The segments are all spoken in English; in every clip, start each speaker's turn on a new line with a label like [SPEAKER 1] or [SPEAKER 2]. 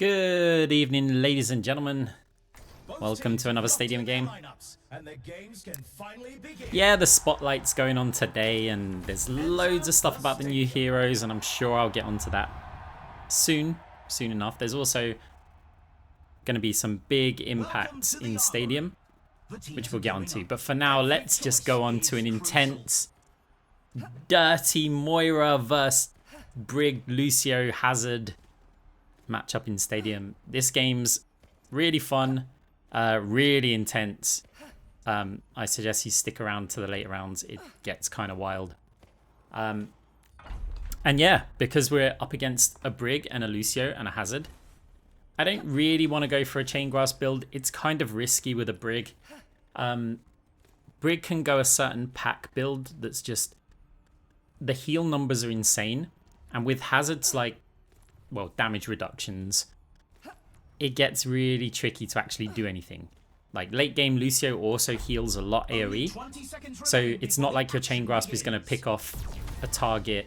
[SPEAKER 1] Good evening, ladies and gentlemen. Welcome to another stadium game. Yeah, the spotlight's going on today, and there's loads of stuff about the new heroes, and I'm sure I'll get onto that soon enough. There's also going to be some big impacts in stadium, which we'll get onto. But for now, let's just go on to an intense, dirty Moira versus Brig, Lucio, Hazard matchup in stadium. This game's really fun, really intense. I suggest you stick around to the later rounds. It gets kind of wild. And yeah, because we're up against a Brig and a Lucio and a Hazard, I don't really want to go for a chain grasp build. It's kind of risky with a Brig. Brig can go a certain pack build that's just, the heal numbers are insane. And with Hazard's like, well, damage reductions, it gets really tricky to actually do anything. Like late game, Lucio also heals a lot AoE, so it's not like your chain grasp is going to pick off a target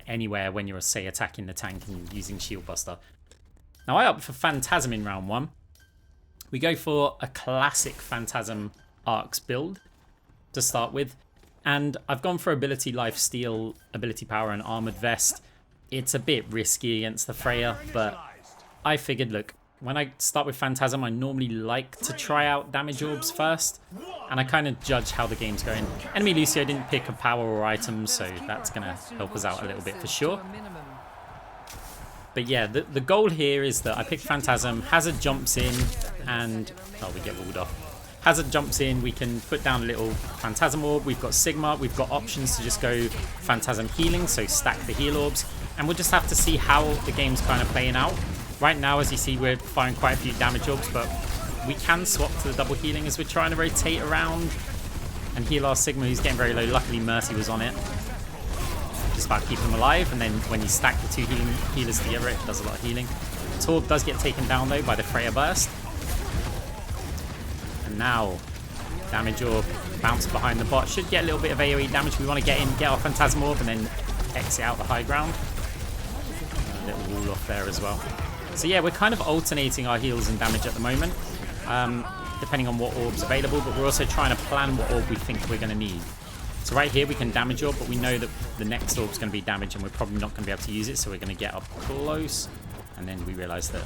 [SPEAKER 1] anywhere when you're, say, attacking the tank and using shield buster. Now I opt for Phantasm in round 1. We go for a classic Phantasm Arcs build to start with, and I've gone for ability life steal, ability power, and armored vest. It's a bit risky against the Freya, but I figured, look, when I start with Phantasm, I normally like to try out damage orbs first, and I kind of judge how the game's going. Enemy Lucio didn't pick a power or item, so that's going to help us out a little bit for sure. But yeah, the goal here is that I pick Phantasm, Hazard jumps in, and... oh, we get walled off. Hazard jumps in, we can put down a little Phantasm orb, we've got Sigma, we've got options to just go Phantasm healing, so stack the heal orbs, and we'll just have to see how the game's kind of playing out. Right now, as you see, we're firing quite a few damage orbs, but we can swap to the double healing as we're trying to rotate around and heal our Sigma, who's getting very low. Luckily, Mercy was on it. Just about keeping him alive, and then when you stack the two healers together, it does a lot of healing. Torb does get taken down, though, by the Freya burst. And now, damage orb, bounce behind the bot. Should get a little bit of AoE damage. We want to get in, get our Phantasm orb, and then exit out the high ground. A little wall off there as well. So yeah, we're kind of alternating our heals and damage at the moment, depending on what orb's available, but we're also trying to plan what orb we think we're going to need. So right here we can damage orb, but we know that the next orb's going to be damage and we're probably not going to be able to use it, so we're going to get up close. And then we realise that,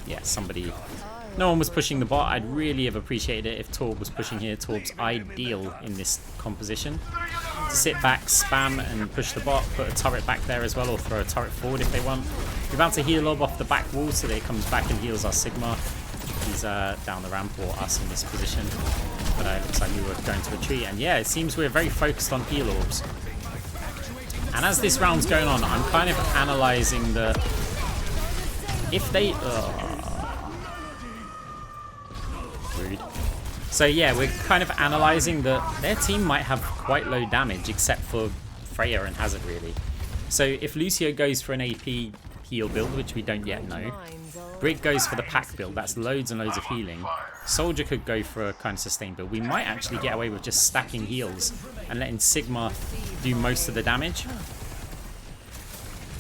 [SPEAKER 1] yeah, no one was pushing the bot. I'd really have appreciated it if Torb was pushing here. Torb's ideal in this composition. To sit back, spam, and push the bot, put a turret back there as well, or throw a turret forward if they want. We're about to heal orb off the back wall so that it comes back and heals our Sigma. He's down the ramp, or us in this position. But it looks like we were going to retreat. And yeah, it seems we're very focused on heal orbs. And as this round's going on, I'm kind of analysing the... if they... rude. So yeah, we're kind of analysing that their team might have quite low damage, except for Freya and Hazard, really. So if Lucio goes for an AP heal build, which we don't yet know, Brig goes for the pack build, that's loads and loads of healing. Soldier could go for a kind of sustain build. We might actually get away with just stacking heals and letting Sigma do most of the damage.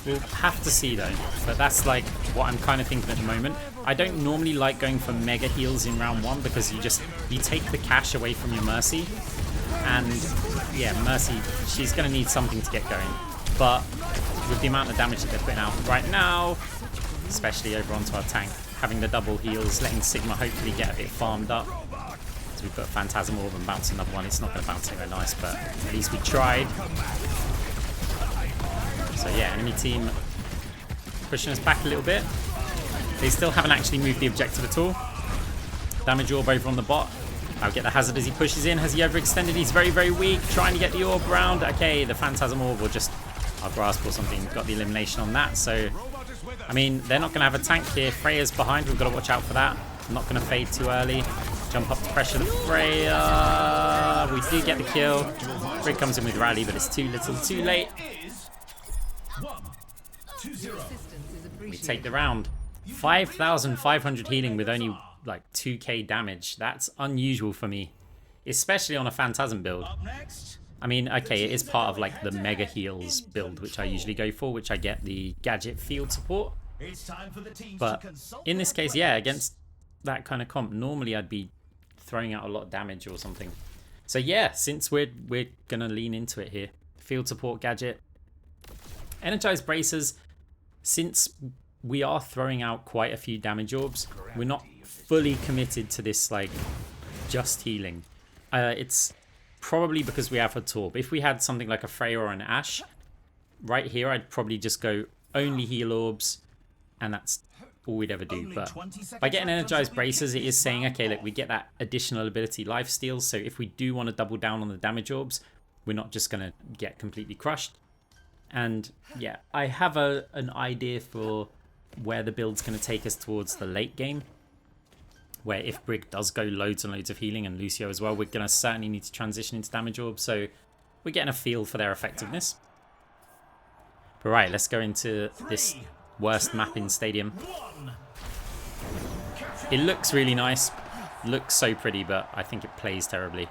[SPEAKER 1] We'll have to see though, but that's like what I'm kind of thinking at the moment. I don't normally like going for mega heals in round 1 because you take the cash away from your Mercy, and yeah, Mercy, she's going to need something to get going. But with the amount of damage that they're putting out right now, especially over onto our tank, having the double heals, letting Sigma hopefully get a bit farmed up. So we put a Phantasm orb and bounce another one. It's not going to bounce anywhere nice, but at least we tried. So yeah, enemy team pushing us back a little bit. They still haven't actually moved the objective at all. Damage orb over on the bot. I'll get the Hazard as he pushes in. Has he overextended? He's very, very weak. Trying to get the orb round. Okay, the Phantasm orb will just... our grasp or something. Got the elimination on that. So, I mean, they're not going to have a tank here. Freya's behind. We've got to watch out for that. I'm not going to fade too early. Jump up to pressure the Freya. We do get the kill. Brig comes in with rally, but it's too little, too late. We take the round. 5,500 healing with only like 2k damage. That's unusual for me, especially on a Phantasm build. I mean, okay, it is part of like the mega heals build, which I usually go for, which I get the gadget field support. But in this case, yeah, against that kind of comp, normally I'd be throwing out a lot of damage or something. So yeah, since we're gonna lean into it here, field support gadget, energized bracers. Since we are throwing out quite a few damage orbs, we're not fully committed to this like just healing. It's probably because we have a Torb. If we had something like a Freya or an Ashe, right here I'd probably just go only heal orbs, and that's all we'd ever do. But by getting energized bracers, it is saying, okay, look, we get that additional ability lifesteal, so if we do want to double down on the damage orbs, we're not just going to get completely crushed. And yeah, I have an idea for where the build's going to take us towards the late game, where if Brig does go loads and loads of healing, and Lucio as well, we're going to certainly need to transition into damage orbs, so we're getting a feel for their effectiveness. But right, let's go into this worst map in Stadium. It looks really nice, looks so pretty, but I think it plays terribly.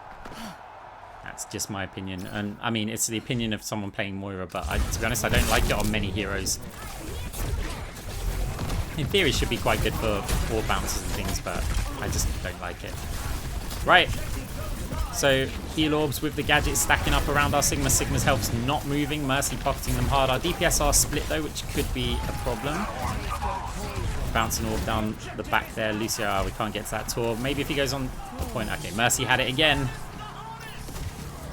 [SPEAKER 1] That's just my opinion, and I mean, it's the opinion of someone playing Moira, but to be honest, I don't like it on many heroes. In theory, it should be quite good for orb bounces and things, but I just don't like it. Right, so heal orbs with the gadgets stacking up around our Sigma. Sigma's health's not moving, Mercy pocketing them hard. Our DPS are split though, which could be a problem. Bouncing orb down the back there. Lucio, we can't get to that Torb. Maybe if he goes on the point. Okay, Mercy had it again.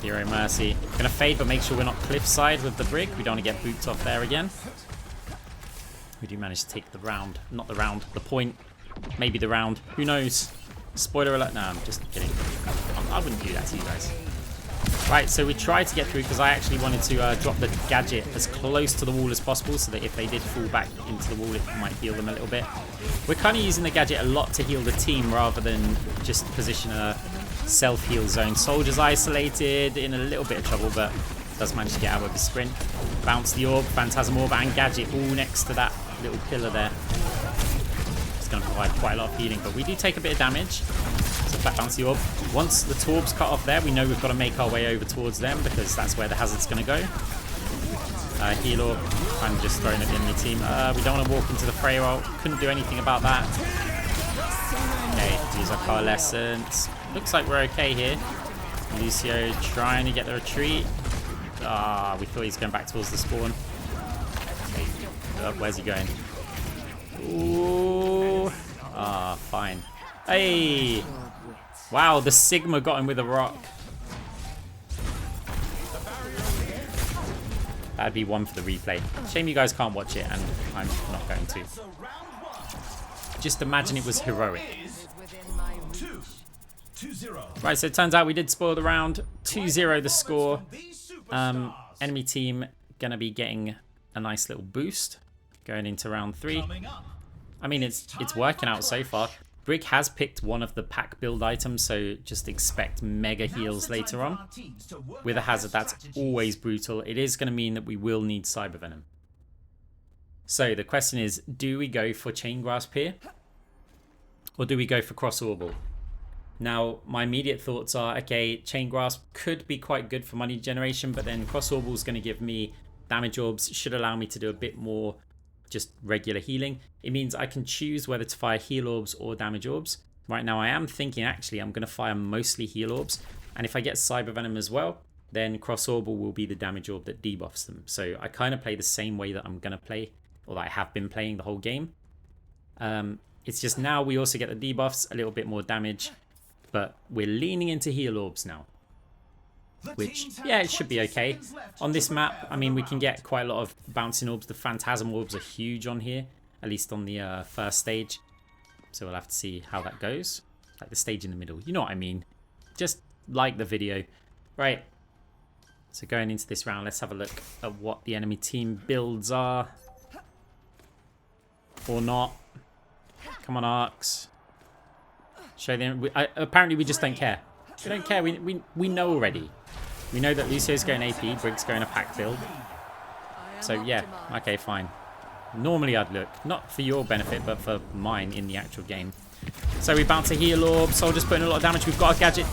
[SPEAKER 1] Hero Mercy. Gonna fade, but make sure we're not cliffside with the Brig. We don't want to get booped off there again. We do manage to take the round. Not the round, the point. Maybe the round. Who knows? Spoiler alert. No, I'm just kidding. I wouldn't do that to you guys. Right, so we tried to get through because I actually wanted to drop the gadget as close to the wall as possible so that if they did fall back into the wall, it might heal them a little bit. We're kind of using the gadget a lot to heal the team rather than just position a self-heal zone. Soldier's isolated, in a little bit of trouble, but does manage to get out with the sprint. Bounce the orb, Phantasm orb, and gadget all next to that little pillar there. It's going to provide quite a lot of healing, but we do take a bit of damage. So flat bounce the orb. Once the Torb's cut off there, we know we've got to make our way over towards them because that's where the hazard's going to go. Heal orb, I'm just throwing at the enemy team. We don't want to walk into the Freya ult. Couldn't do anything about that. Okay, use our coalescence. Looks like we're okay here. Lucio trying to get the retreat. We thought he's going back towards the spawn. Where's he going? Ooh. Fine. Hey! Wow, the Sigma got him with a rock. That'd be one for the replay. Shame you guys can't watch it, and I'm not going to. Just imagine it was heroic. Right, so it turns out we did spoil the round. 2-0 the score. Enemy team gonna be getting a nice little boost going into round 3. I mean, it's working out so far. Brig has picked one of the pack build items, so just expect mega heals later on. With a hazard, that's always brutal. It is going to mean that we will need Cyber Venom. So the question is, do we go for Chain Grasp here? Or do we go for Cross Orbal? Now, my immediate thoughts are, okay, Chain Grasp could be quite good for money generation, but then Cross Orbal is going to give me damage orbs, should allow me to do a bit more just regular healing. It means I can choose whether to fire heal orbs or damage orbs. Right now I am thinking actually I'm going to fire mostly heal orbs, and if I get Cyber Venom as well, then Cross Orbal will be the damage orb that debuffs them. So I kind of play the same way that I'm going to play, or that I have been playing the whole game. It's just now we also get the debuffs, a little bit more damage, but we're leaning into heal orbs now. Which, yeah, it should be okay. On this map, I mean, we can get quite a lot of bouncing orbs. The Phantasm orbs are huge on here, at least on the first stage. So we'll have to see how that goes. Like the stage in the middle, you know what I mean. Just like the video. Right, so going into this round, let's have a look at what the enemy team builds are. Or not. Come on, Arcs. Show them. Apparently we just don't care. We don't care, we know already. We know that Lucio's going AP, Brig's going a pack build. So yeah, okay, fine. Normally I'd look, not for your benefit, but for mine in the actual game. So we bounce a heal orb, Soldier's putting a lot of damage, we've got a gadget.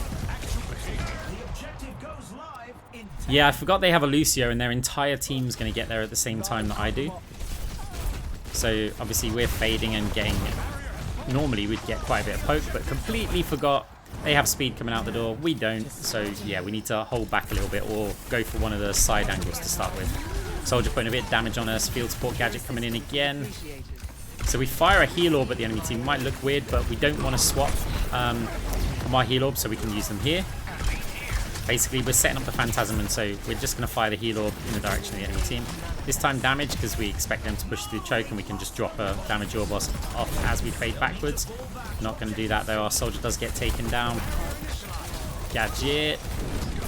[SPEAKER 1] Yeah, I forgot they have a Lucio and their entire team's going to get there at the same time that I do. So obviously we're fading and getting... Normally we'd get quite a bit of poke, but completely forgot. They have speed coming out the door. We don't. So yeah, we need to hold back a little bit or go for one of the side angles to start with. Soldier putting a bit of damage on us. Field support gadget coming in again. So we fire a heal orb at the enemy team. Might look weird, but we don't want to swap from our heal orb, so we can use them here. Basically, we're setting up the Phantasm, and so we're just going to fire the heal orb in the direction of the enemy team. This time damage, because we expect them to push through the choke, and we can just drop a damage orb off as we fade backwards. Not going to do that, though. Our soldier does get taken down. Gadget.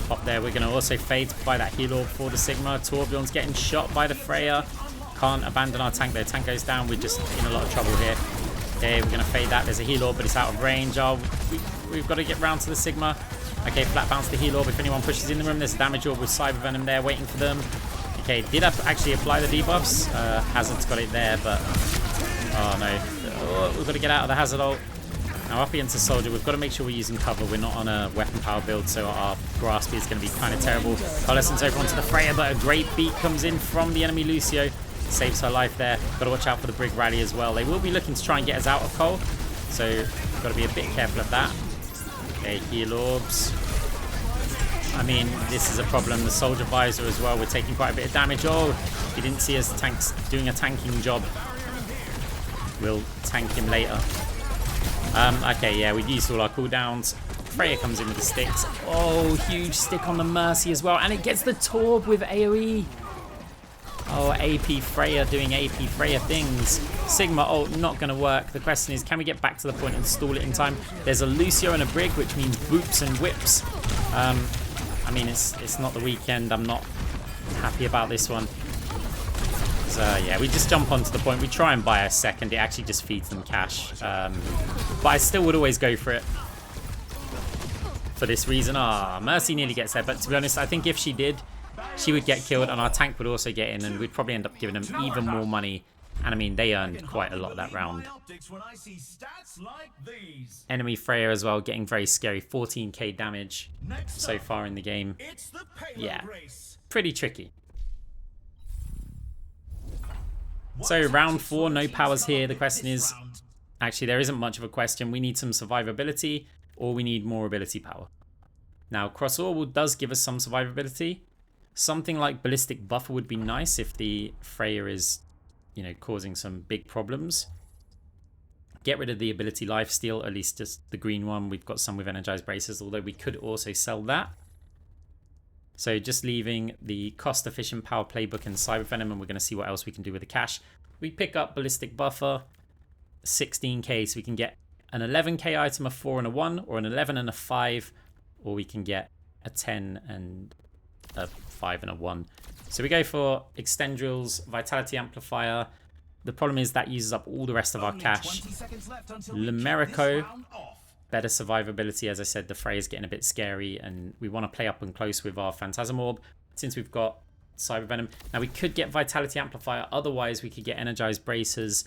[SPEAKER 1] Up there, we're going to also fade by that heal orb for the Sigma. Torbjorn's getting shot by the Freya. Can't abandon our tank, though. Tank goes down. We're just in a lot of trouble here. Okay, we're going to fade that. There's a heal orb, but it's out of range. Oh, we've got to get round to the Sigma. Okay, flat bounce the heal orb if anyone pushes in the room. There's a damage orb with Cyber Venom there waiting for them. Okay, did actually apply the debuffs. Hazard's got it there, but... Oh, no. Oh, we've got to get out of the Hazard ult. Now, up against the Soldier, we've got to make sure we're using cover. We're not on a weapon power build, so our grasp is going to be kind of terrible. Coalescence over onto the Freya, but a great beat comes in from the enemy Lucio. Saves her life there. Got to watch out for the Brig Rally as well. They will be looking to try and get us out of Cole, so we've got to be a bit careful of that. Okay, heal orbs. I mean, this is a problem. The Soldier Visor as well. We're taking quite a bit of damage. Oh, he didn't see us tanks doing a tanking job. We'll tank him later. Okay, yeah, we've used all our cooldowns. Freya comes in with the sticks. Oh, huge stick on the Mercy as well. And it gets the Torb with AoE. Oh, AP Freya doing AP Freya things. Sigma ult not going to work. The question is, can we get back to the point and stall it in time? There's a Lucio and a Brig, which means boops and whips. I mean, it's not the weekend. I'm not happy about this one. So, yeah, we just jump onto the point. We try and buy a second. It actually just feeds them cash. But I still would always go for it. For this reason. Mercy nearly gets there. But to be honest, I think if she did, she would get killed and our tank would also get in and we'd probably end up giving them even more money. And I mean, they earned quite a lot that round. Enemy Freya as well, getting very scary. 14k damage so far in the game. Yeah, pretty tricky. So round 4, no powers here. The question is, actually there isn't much of a question. We need some survivability or we need more ability power. Now Cross Orbital does give us some survivability. Something like Ballistic Buffer would be nice if the Freya is, you know, causing some big problems. Get rid of the ability Lifesteal, at least just the green one. We've got some with Energized Braces, although we could also sell that. So just leaving the cost-efficient Power Playbook and Cyber Venom, and we're going to see what else we can do with the cash. We pick up Ballistic Buffer, 16k, so we can get an 11k item, a 4 and a 1, or an 11 and a 5, or we can get a 10 and a 5 and a 1. So we go for Extendrils, Vitality Amplifier. The problem is that uses up all the rest of our cash. Lumerico, better survivability. As I said, the Freya is getting a bit scary and we want to play up and close with our Phantasm Orb since we've got Cyber Venom. Now we could get Vitality Amplifier, otherwise we could get Energized Bracers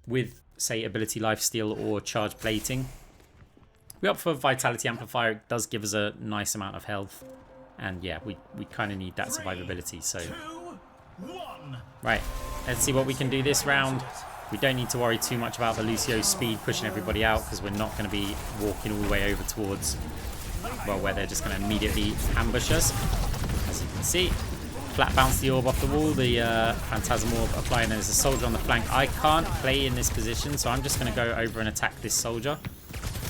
[SPEAKER 1] with, say, Ability Lifesteal or Charge Plating. We opt for Vitality Amplifier. It does give us a nice amount of health. And yeah, we kind of need that survivability. So, right, let's see what we can do this round. We don't need to worry too much about the Lucio's speed pushing everybody out because we're not going to be walking all the way over towards, well, where they're just going to immediately ambush us. As you can see, flat bounce the orb off the wall, the Phantasm Orb applying. There's a soldier on the flank. I can't play in this position, so I'm just going to go over and attack this soldier.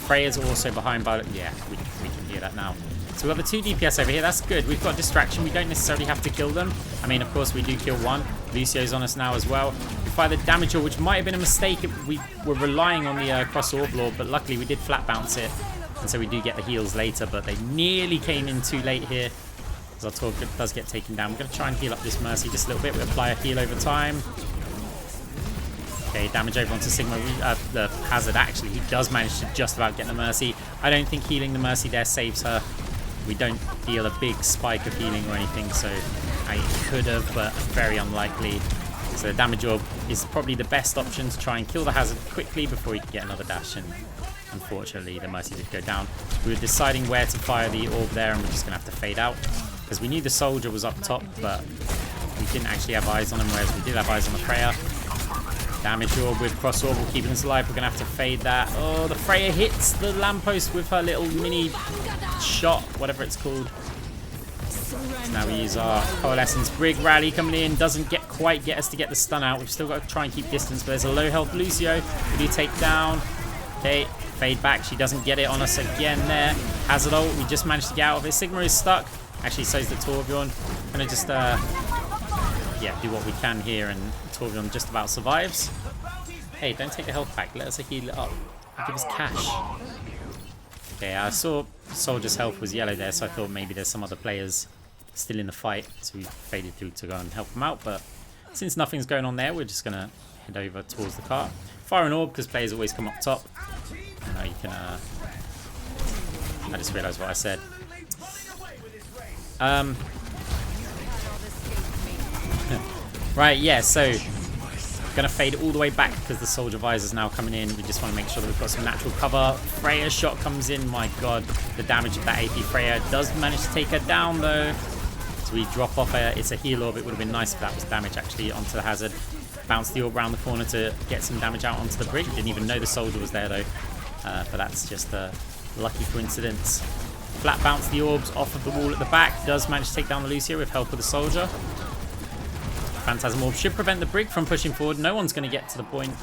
[SPEAKER 1] Freya's also behind, but yeah, we can hear that now. So we've got the 2 DPS over here. That's good. We've got distraction. We don't necessarily have to kill them. I mean, of course, we do kill one. Lucio's on us now as well. We fire the damage orb, which might have been a mistake. We were relying on the Cross Orb Lord, but luckily we did flat bounce it. And so we do get the heals later, but they nearly came in too late here. As our Torb does get taken down. We're going to try and heal up this Mercy just a little bit. We apply a heal over time. Okay, damage over onto Sigma. The Hazard, actually, he does manage to just about get the Mercy. I don't think healing the Mercy there saves her. We don't deal a big spike of healing or anything, so I could have, but very unlikely. So the damage orb is probably the best option to try and kill the Hazard quickly before he can get another dash, and unfortunately the Mercy did go down. We were deciding where to fire the orb there, and we're just going to have to fade out, because we knew the soldier was up top, but we didn't actually have eyes on him, whereas we did have eyes on the Freya. Damage orb with cross orb will keep us alive. We're going to have to fade that. Oh, the Freya hits the lamppost with her little mini shot, whatever it's called. So now we use our Coalescence. Brig rally coming in. Doesn't quite get us to get the stun out. We've still got to try and keep distance, but there's a low health Lucio. We do take down. Okay, fade back. She doesn't get it on us again there. Hazard ult. We just managed to get out of it. Sigma is stuck. Actually, so is the Torbjorn. I'm going to just, yeah, do what we can here, and Torbjorn just about survives. Hey, don't take the health back. Let us heal it up. Give us cash. Okay, I saw Soldier's health was yellow there, so I thought maybe there's some other players still in the fight. So we faded through to go and help them out. But since nothing's going on there, we're just going to head over towards the cart. Fire an orb, because players always come up top. Now you can... I just realised what I said. Right, yeah, so gonna fade all the way back because the soldier visor's now coming in. We just want to make sure that we've got some natural cover. Freya's shot comes in. My god, the damage of that AP Freya does manage to take her down though. So we drop off her. It's a heal orb. It would have been nice if that was damage actually onto the hazard. Bounce the orb around the corner to get some damage out onto the brig. Didn't even know the soldier was there though. But that's just a lucky coincidence. Flat bounce the orbs off of the wall at the back. Does manage to take down the Lucio with help of the soldier. Phantasm Orb should prevent the brig from pushing forward. No one's going to get to the point.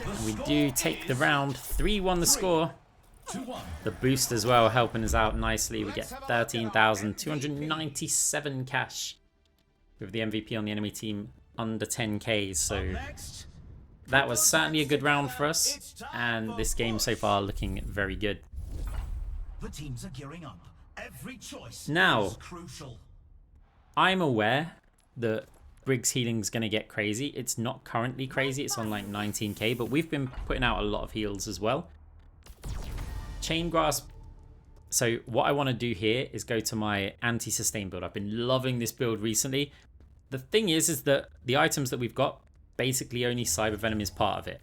[SPEAKER 1] And we do take the round. 3-1 the score. The boost as well helping us out nicely. We get 13,297 cash with the MVP on the enemy team under 10k. So that was certainly a good round for us. And this game so far looking very good.
[SPEAKER 2] The teams are gearing up. Every choice
[SPEAKER 1] now,
[SPEAKER 2] is crucial.
[SPEAKER 1] I'm aware that Brig's healing is going to get crazy. It's not currently crazy. It's on like 19k, but we've been putting out a lot of heals as well. Chain Grasp. So what I want to do here is go to my anti-sustain build. I've been loving this build recently. The thing is that the items that we've got, basically only Cyber Venom is part of it.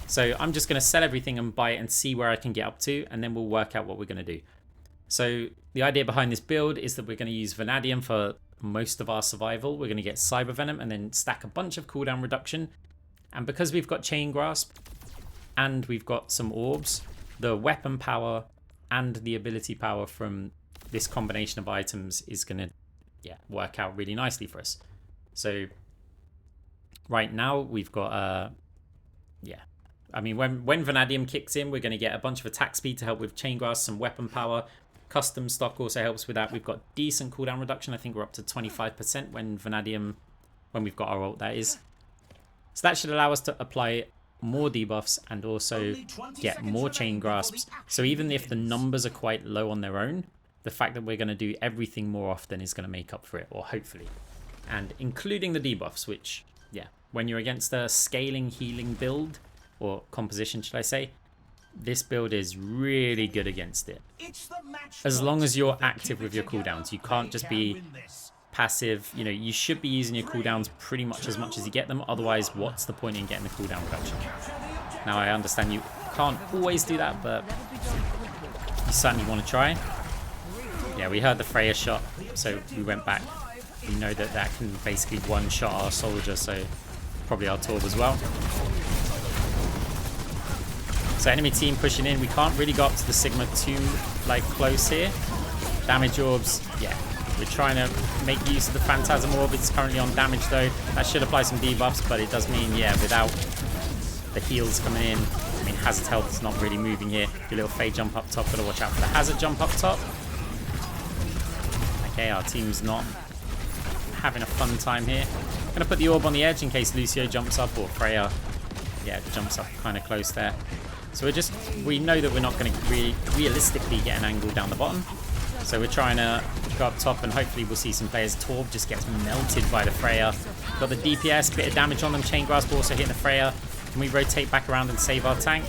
[SPEAKER 1] So I'm just going to sell everything and buy it and see where I can get up to, and then we'll work out what we're going to do. So the idea behind this build is that we're going to use Vanadium for most of our survival. We're going to get Cyber Venom and then stack a bunch of cooldown reduction. And because we've got Chain Grasp and we've got some orbs, the weapon power and the ability power from this combination of items is going to work out really nicely for us. So right now we've got I mean, when Vanadium kicks in, we're going to get a bunch of attack speed to help with Chain Grasp, some weapon power. Custom stock also helps with that. We've got decent cooldown reduction. I think we're up to 25% when we've got our ult, that is. So that should allow us to apply more debuffs and also get more Chain Grasps. So even if the numbers are quite low on their own, the fact that we're going to do everything more often is going to make up for it, or hopefully. And including the debuffs, which, when you're against a scaling healing build, or composition, should I say, this build is really good against it. As long as you're active with your cooldowns. You can't just be passive. You know, you should be using your cooldowns pretty much as you get them. Otherwise, what's the point in getting the cooldown reduction? Now, I understand you can't always do that, but you certainly want to try. Yeah, we heard the Freya shot, so we went back. We know that that can basically one-shot our soldier, so probably our Torb as well. So enemy team pushing in. We can't really go up to the Sigma too close here. Damage orbs, we're trying to make use of the Phantasm Orb. It's currently on damage though. That should apply some debuffs, but it does mean, without the heals coming in, I mean, Hazard health is not really moving here. Your little fade jump up top. Gotta watch out for the Hazard jump up top. Okay, our team's not having a fun time here. Gonna put the orb on the edge in case Lucio jumps up, or Freya, jumps up kind of close there. So we know that we're not going to realistically get an angle down the bottom. So we're trying to go up top and hopefully we'll see some players. Torb just gets melted by the Freya. Got the DPS, bit of damage on them. Chain Grasp also hitting the Freya. Can we rotate back around and save our tank?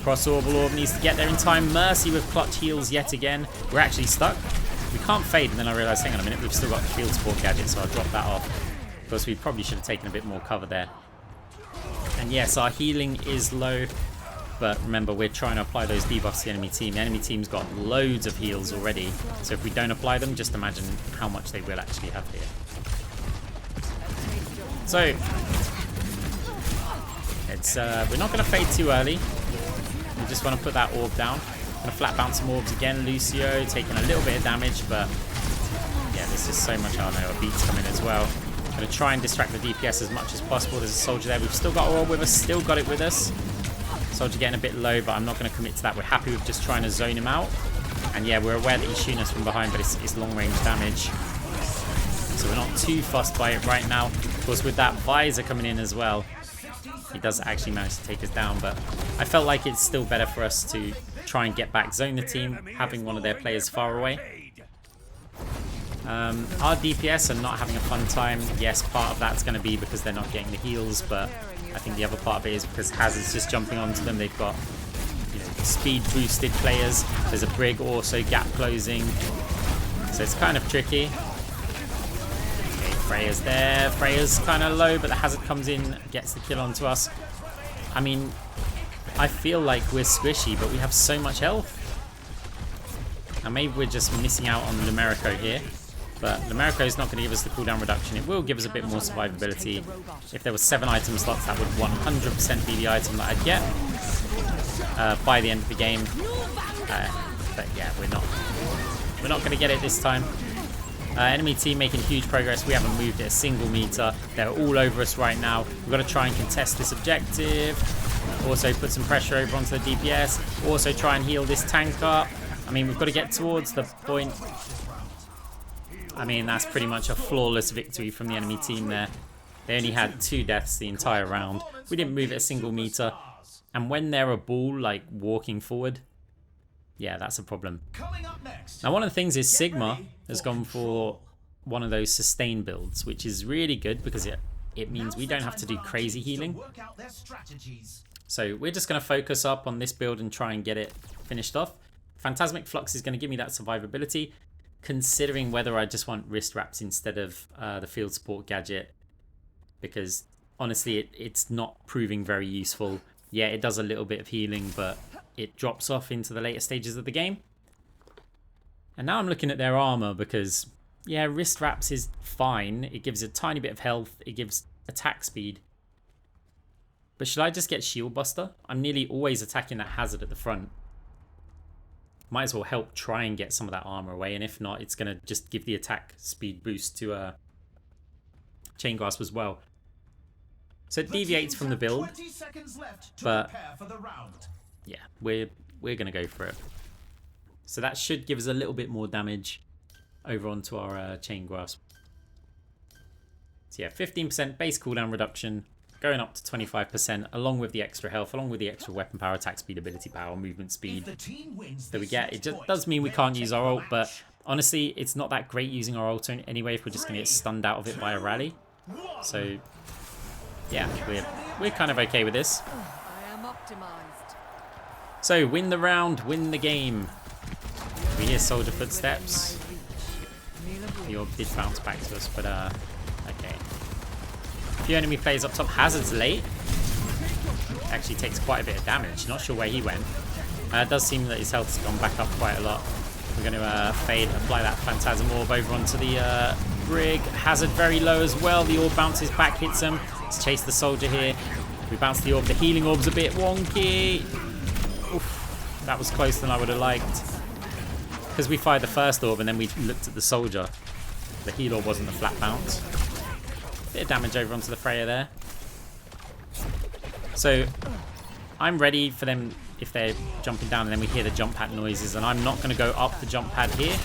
[SPEAKER 1] Cross Orbal Orb needs to get there in time. Mercy with clutch heals yet again. We're actually stuck. We can't fade, and then I realised, hang on a minute, we've still got the field support gadget, so I'll drop that off. Because we probably should have taken a bit more cover there. And yes, our healing is low. But remember, we're trying to apply those debuffs to the enemy team. The enemy team's got loads of heals already. So if we don't apply them, just imagine how much they will actually have here. So, It's we're not going to fade too early. We just want to put that orb down. Going to flat bounce some orbs again. Lucio taking a little bit of damage, but yeah, there's just so much. Oh no, a beat's coming as well. Going to try and distract the DPS as much as possible. There's a soldier there. We've still got our orb with us. Still got it with us. Soldier getting a bit low, but I'm not going to commit to that. We're happy with just trying to zone him out. And yeah, we're aware that he's shooting us from behind, but it's long range damage. So we're not too fussed by it right now. Of course, with that visor coming in as well, he does actually manage to take us down, but I felt like it's still better for us to try and get back, zone the team, having one of their players far away. Our DPS are not having a fun time. Yes, part of that's going to be because they're not getting the heals, but I think the other part of it is because Hazard's just jumping onto them. They've got, you know, speed boosted players. There's a Brig also gap closing, so it's kind of tricky. Okay, Freya's there. Freya's kind of low, but the Hazard comes in, gets the kill onto us. I mean, I feel like we're squishy, but we have so much health. And maybe we're just missing out on Numerico here. But Numerico is not going to give us the cooldown reduction. It will give us a bit more survivability. If there were 7 item slots, that would 100% be the item that I'd get by the end of the game. But yeah, we're not going to get it this time. Enemy team making huge progress. We haven't moved it a single meter. They're all over us right now. We've got to try and contest this objective. Also put some pressure over onto the DPS. Also try and heal this tank up. I mean, we've got to get towards the point. I mean, that's pretty much a flawless victory from the enemy team there. They only had 2 deaths the entire round. We didn't move it a single meter. And when they're a ball, like, walking forward, yeah, that's a problem. Now, one of the things is Sigma has gone for one of those sustain builds, which is really good because it means we don't have to do crazy healing. So we're just going to focus up on this build and try and get it finished off. Phantasmic Flux is going to give me that survivability, considering whether I just want wrist wraps instead of the field support gadget, because honestly it's not proving very useful. Yeah, it does a little bit of healing, but it drops off into the later stages of the game. And now I'm looking at their armor because, yeah, wrist wraps is fine. It gives a tiny bit of health. It gives attack speed. But should I just get Shield Buster? I'm nearly always attacking that Hazard at the front. Might as well help try and get some of that armor away, and if not, it's going to just give the attack speed boost to Chain Grasp as well. So it deviates from the build, but yeah, we're going to go for it. So that should give us a little bit more damage over onto our Chain Grasp. So yeah, 15% base cooldown reduction, going up to 25%, along with the extra health, along with the extra weapon power, attack speed, ability power, movement speed that we get. It just does mean we can't use our ult, but honestly, it's not that great using our ult anyway if we're just going to get stunned out of it by a rally. So yeah, we're kind of okay with this. So win the round, win the game. We hear soldier footsteps. The orb did bounce back to us, but okay. A few enemy players up top. Hazard's late. Actually takes quite a bit of damage. Not sure where he went. It does seem that his health's gone back up quite a lot. We're going to fade, apply that Phantasm Orb over onto the Brig. Hazard very low as well. The orb bounces back, hits him. Let's chase the soldier here. We bounce the orb. The healing orb's a bit wonky. Oof, that was closer than I would have liked. Because we fired the first orb and then we looked at the soldier. The heal orb wasn't a flat bounce. Bit of damage over onto the Freya there. So I'm ready for them if they're jumping down and then we hear the jump pad noises, and I'm not going to go up the jump pad here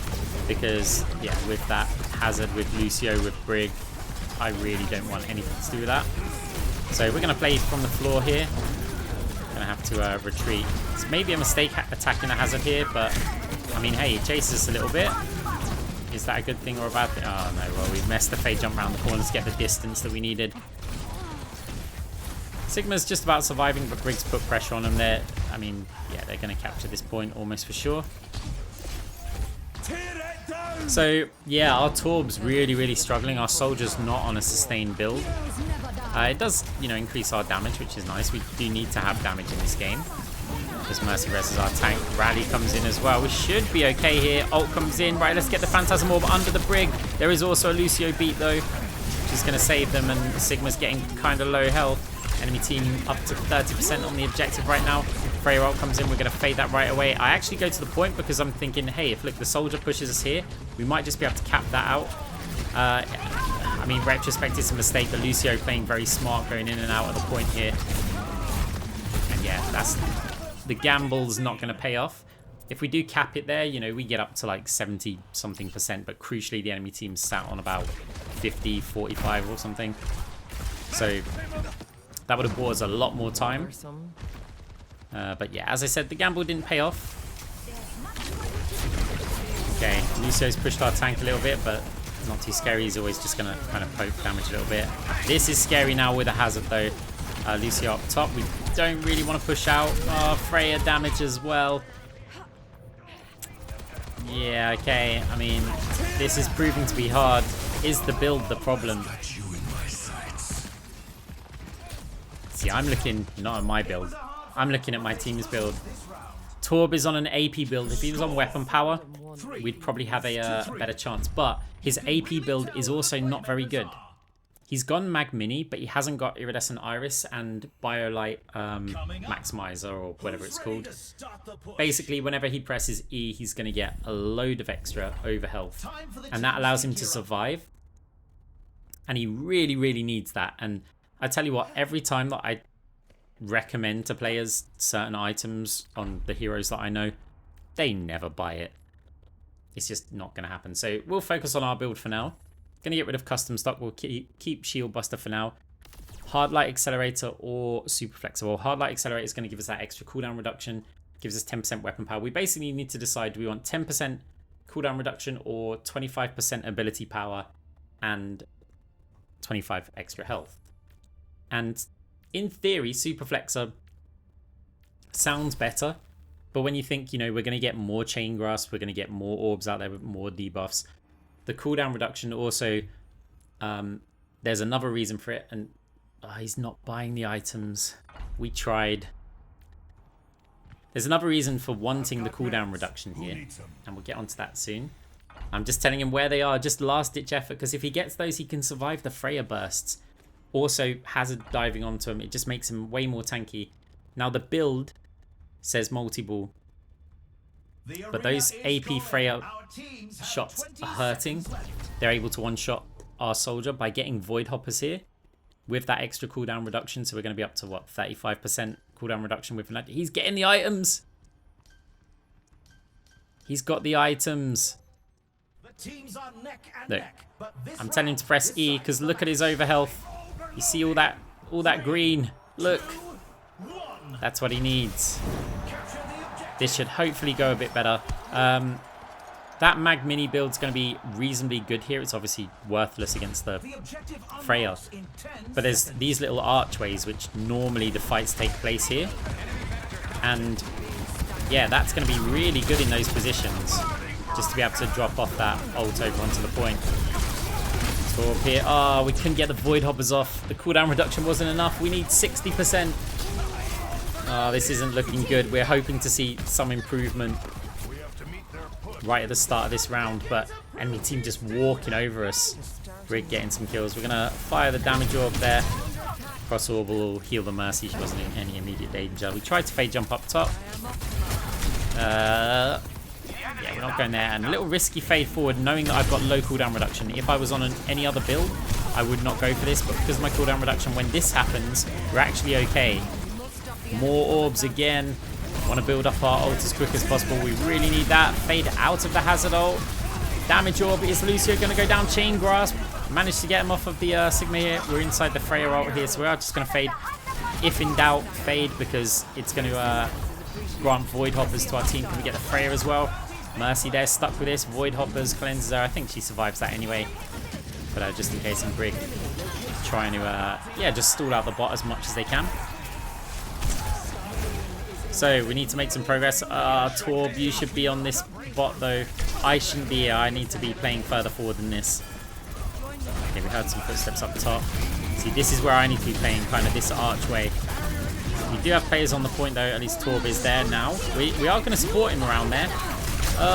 [SPEAKER 1] because, yeah, with that Hazard, with Lucio, with Brig, I really don't want anything to do with that. So we're going to play from the floor here. Going to have to retreat. It's maybe a mistake attacking the Hazard here, but I mean, hey, it chases us a little bit. Is that a good thing or a bad thing? Oh no, well, we've messed the fade jump around the corner to get the distance that we needed. Sigma's just about surviving, but Briggs put pressure on them there. I mean, yeah, they're going to capture this point almost for sure. So, yeah, our Torb's really struggling. Our soldier's not on a sustained build. It does, you know, increase our damage, which is nice. We do need to have damage in this game. As Mercy rests our tank. Rally comes in as well. We should be okay here. Ult comes in. Right, let's get the Phantasm Orb under the Brig. There is also a Lucio beat, though, which is going to save them, and Sigma's getting kind of low health. Enemy team up to 30% on the objective right now. Freya ult comes in, we're going to fade that right away. I actually go to the point because I'm thinking, hey, if look, the soldier pushes us here, we might just be able to cap that out. I mean, retrospect, it's a mistake, but Lucio playing very smart, going in and out of the point here. And yeah, that's the gamble's not going to pay off. If we do cap it there, you know, we get up to like 70 something %, but crucially the enemy team sat on about 50, 45 or something. So that would have bought us a lot more time. But yeah, as I said, the gamble didn't pay off. Okay, Lucio's pushed our tank a little bit, but not too scary. He's always just going to kind of poke damage a little bit. This is scary now with a hazard though. Lucio up top. We don't really want to push out. Oh, Freya damage as well. Yeah, okay. I mean, this is proving to be hard. Is the build the problem? See, I'm looking not at my build. I'm looking at my team's build. Torb is on an AP build. If he was on weapon power, we'd probably have a better chance. But his AP build is also not very good. He's gone Mag Mini, but he hasn't got Iridescent Iris and Biolight Maximizer, or whatever it's called. Basically, whenever he presses E, he's going to get a load of extra over health. And that allows him to survive. And he really, really needs that. And I tell you what, every time that I recommend to players certain items on the heroes that I know, they never buy it. It's just not going to happen. So we'll focus on our build for now. Going to get rid of custom stock. We'll keep Shield Buster for now. Hard Light Accelerator or Super Flexible. Hard Light Accelerator is going to give us that extra cooldown reduction. Gives us 10% weapon power. We basically need to decide, do we want 10% cooldown reduction or 25% ability power and 25 extra health. And in theory, Super Flexor sounds better. But when you think, you know, we're going to get more Chain Grasp, we're going to get more orbs out there with more debuffs. The cooldown reduction also, there's another reason for it, and he's not buying the items. We tried. There's another reason for wanting the cooldown reduction here, and we'll get onto that soon. I'm just telling him where they are, just last ditch effort, because if he gets those, he can survive the Freya bursts. Also, hazard diving onto him, it just makes him way more tanky. Now the build says multi-ball, but those AP Freya shots are hurting. They're able to one-shot our soldier by getting Void Hoppers here with that extra cooldown reduction. So we're going to be up to, what, 35% cooldown reduction with that. He's getting the items. He's got the items. Look, I'm telling him to press E because look at his overhealth. You see all that green? Look. That's what he needs. This should hopefully go a bit better. That Mag Mini build's going to be reasonably good here. It's obviously worthless against the Freya. But there's these little archways which normally the fights take place here. And yeah, that's going to be really good in those positions. Just to be able to drop off that ult over onto the point. So up here, oh, we couldn't get the Void Hoppers off. The cooldown reduction wasn't enough. We need 60%. Oh, this isn't looking good. We're hoping to see some improvement right at the start of this round, but enemy team just walking over us. We're getting some kills. We're going to fire the damage orb there. Cross orb will heal the Mercy. She wasn't in any immediate danger. We tried to fade jump up top. Yeah, we're not going there. And a little risky fade forward, knowing that I've got low cooldown reduction. If I was on any other build, I would not go for this, but because of my cooldown reduction, when this happens, we're actually okay. More orbs again. Want to build up our ult as quick as possible. We really need that. Fade out of the hazard ult. Damage orb. Is Lucio going to go down? Chain Grasp. Managed to get him off of the Sigma here. We're inside the Freya ult here, so we are just going to fade. If in doubt, fade, because it's going to grant Void Hoppers to our team. Can we get the Freya as well? Mercy there, stuck with this. Void Hoppers cleanses her. I think she survives that anyway. But just in case, I'm Brig trying to, yeah, just stall out the bot as much as they can. So we need to make some progress. Torb, you should be on this bot though. I shouldn't be here. I need to be playing further forward than this. Okay, we heard some footsteps up top. See, this is where I need to be playing, kind of this archway. We do have players on the point though. At least Torb is there now. We are going to support him around there.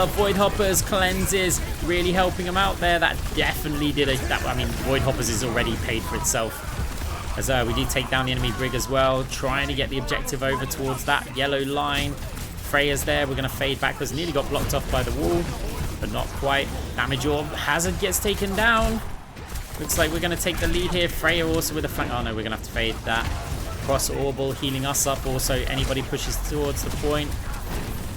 [SPEAKER 1] Void Hoppers, cleanses, really helping him out there. That definitely did I mean, Void Hoppers is already paid for itself. As we do take down the enemy brig as well, trying to get the objective over towards that yellow line. Freya's there. We're going to fade backwards. Nearly got blocked off by the wall, but not quite. Damage orb. Hazard gets taken down. Looks like we're going to take the lead here. Freya also with a flank. Oh no, we're going to have to fade that. Cross Orbital healing us up. Also, anybody pushes towards the point.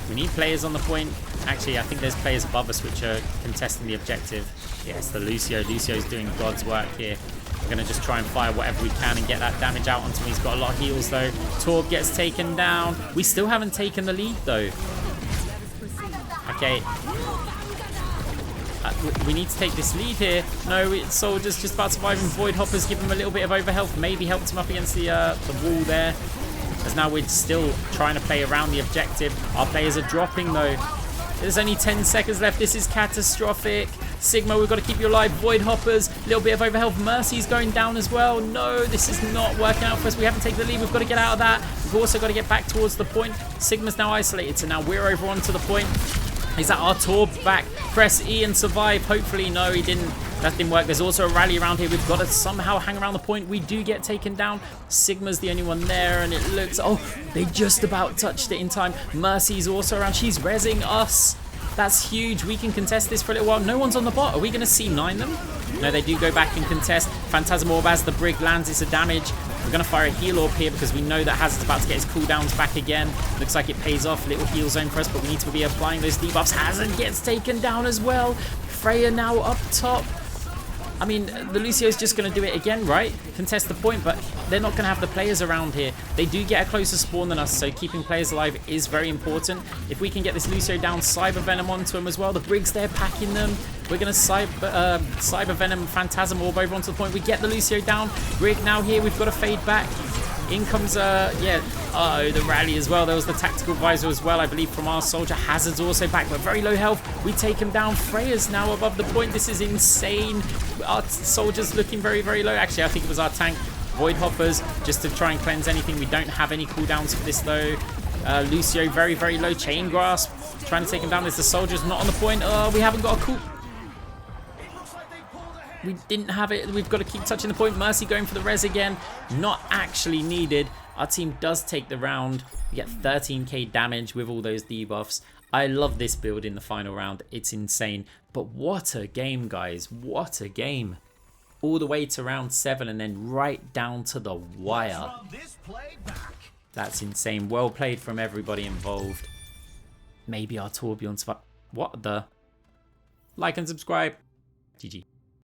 [SPEAKER 1] We need players on the point. Actually, I think there's players above us which are contesting the objective. Yes, the Lucio. Lucio's doing God's work here. We're going to just try and fire whatever we can and get that damage out onto him. He's got a lot of heals though. Torb gets taken down. We still haven't taken the lead though. Okay. We need to take this lead here. No, Soldier's just about surviving. Void Hoppers give him a little bit of overhealth. Maybe helped him up against the wall there. As now we're still trying to play around the objective. Our players are dropping though. There's only 10 seconds left. This is catastrophic. Sigma, we've got to keep you alive. Void Hoppers, a little bit of overhealth. Mercy's going down as well. No, this is not working out for us. We haven't taken the lead. We've got to get out of that. We've also got to get back towards the point. Sigma's now isolated, so now we're over onto the point. Is that our Torb back? Press E and survive. Hopefully, no, he didn't. That didn't work. There's also a rally around here. We've got to somehow hang around the point. We do get taken down. Sigma's the only one there, and it looks... Oh, they just about touched it in time. Mercy's also around. She's rezzing us. That's huge. We can contest this for a little while. No one's on the bot. Are we going to C9 them? No, they do go back and contest. Phantasm Orb as the brig lands. It's a damage. We're going to fire a heal orb here because we know that Hazard's about to get his cooldowns back again. Looks like it pays off. Little heal zone for us, but we need to be applying those debuffs. Hazard gets taken down as well. Freya now up top. I mean, the Lucio's just going to do it again, right? Contest the point, but they're not going to have the players around here. They do get a closer spawn than us, so keeping players alive is very important. If we can get this Lucio down, Cyber Venom onto him as well. The brig's there packing them. We're going to Cyber Venom Phantasm Orb over onto the point. We get the Lucio down. Brig now here. We've got to fade back. In comes, the rally as well. There was the tactical visor as well, I believe, from our soldier. Hazard's also back, but very low health. We take him down. Freya's now above the point. This is insane. Our soldier's looking very, very low. Actually, I think it was our tank. Void Hoppers, just to try and cleanse anything. We don't have any cooldowns for this, though. Lucio, very, very low. Chain Grasp, trying to take him down. There's the soldiers not on the point. We haven't got a cool... We didn't have it. We've got to keep touching the point. Mercy going for the res again. Not actually needed. Our team does take the round. We get 13k damage with all those debuffs. I love this build in the final round. It's insane. But what a game, guys. What a game. All the way to round 7 and then right down to the wire. That's insane. Well played from everybody involved. Maybe our Torbjorn... What the... Like and subscribe. GG.